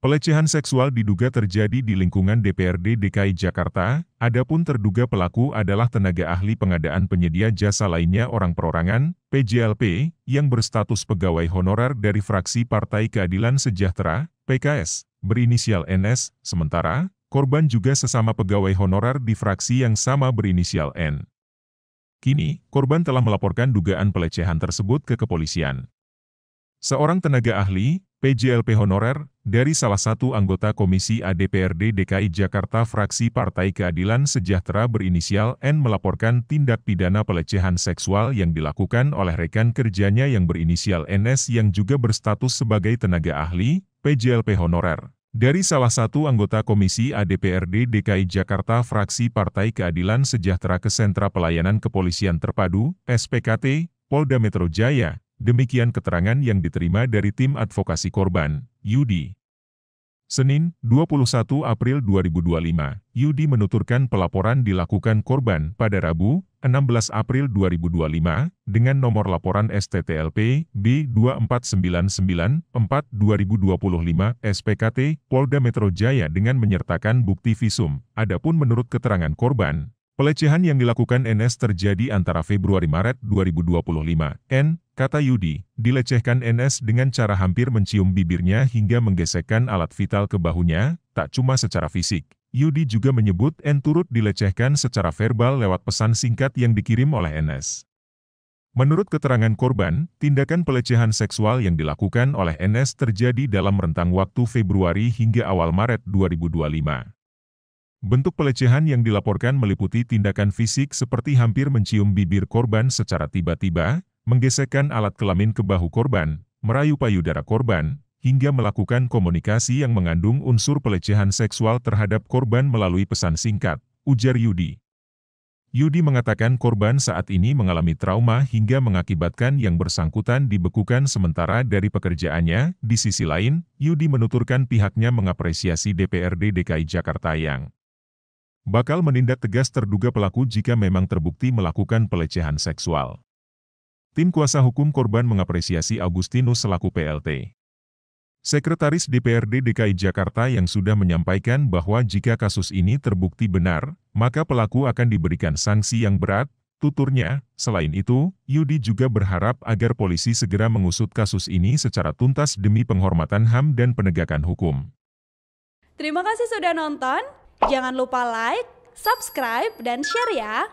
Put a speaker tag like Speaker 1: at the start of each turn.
Speaker 1: Pelecehan seksual diduga terjadi di lingkungan DPRD DKI Jakarta, adapun terduga pelaku adalah tenaga ahli pengadaan penyedia jasa lainnya orang perorangan, PJLP, yang berstatus pegawai honorer dari fraksi Partai Keadilan Sejahtera, PKS, berinisial NS, sementara, korban juga sesama pegawai honorer di fraksi yang sama berinisial N. Kini, korban telah melaporkan dugaan pelecehan tersebut ke kepolisian. Seorang tenaga ahli, PJLP honorer, dari salah satu anggota Komisi A DPRD DKI Jakarta fraksi Partai Keadilan Sejahtera berinisial N melaporkan tindak pidana pelecehan seksual yang dilakukan oleh rekan kerjanya yang berinisial NS yang juga berstatus sebagai tenaga ahli, PJLP honorer. Dari salah satu anggota Komisi A DPRD DKI Jakarta fraksi Partai Keadilan Sejahtera ke Sentra Pelayanan Kepolisian Terpadu, SPKT, Polda Metro Jaya. Demikian keterangan yang diterima dari tim advokasi korban, Yudi. Senin, 21 April 2025, Yudi menuturkan pelaporan dilakukan korban pada Rabu, 16 April 2025, dengan nomor laporan STTLP B24994-2025 SPKT Polda Metro Jaya dengan menyertakan bukti visum. Adapun menurut keterangan korban, pelecehan yang dilakukan NS terjadi antara Februari-Maret 2025. N, kata Yudi, dilecehkan NS dengan cara hampir mencium bibirnya hingga menggesekkan alat vital ke bahunya, tak cuma secara fisik. Yudi juga menyebut N turut dilecehkan secara verbal lewat pesan singkat yang dikirim oleh NS. Menurut keterangan korban, tindakan pelecehan seksual yang dilakukan oleh NS terjadi dalam rentang waktu Februari hingga awal Maret 2025. Bentuk pelecehan yang dilaporkan meliputi tindakan fisik seperti hampir mencium bibir korban secara tiba-tiba, menggesekkan alat kelamin ke bahu korban, merayu payudara korban, hingga melakukan komunikasi yang mengandung unsur pelecehan seksual terhadap korban melalui pesan singkat, ujar Yudi. Yudi mengatakan korban saat ini mengalami trauma hingga mengakibatkan yang bersangkutan dibekukan sementara dari pekerjaannya. Di sisi lain, Yudi menuturkan pihaknya mengapresiasi DPRD DKI Jakarta yang bakal menindak tegas terduga pelaku jika memang terbukti melakukan pelecehan seksual. Tim kuasa hukum korban mengapresiasi Agustinus selaku PLT Sekretaris DPRD DKI Jakarta yang sudah menyampaikan bahwa jika kasus ini terbukti benar, maka pelaku akan diberikan sanksi yang berat, tuturnya. Selain itu, Yudi juga berharap agar polisi segera mengusut kasus ini secara tuntas demi penghormatan HAM dan penegakan hukum.
Speaker 2: Terima kasih sudah nonton, jangan lupa like, subscribe, dan share ya!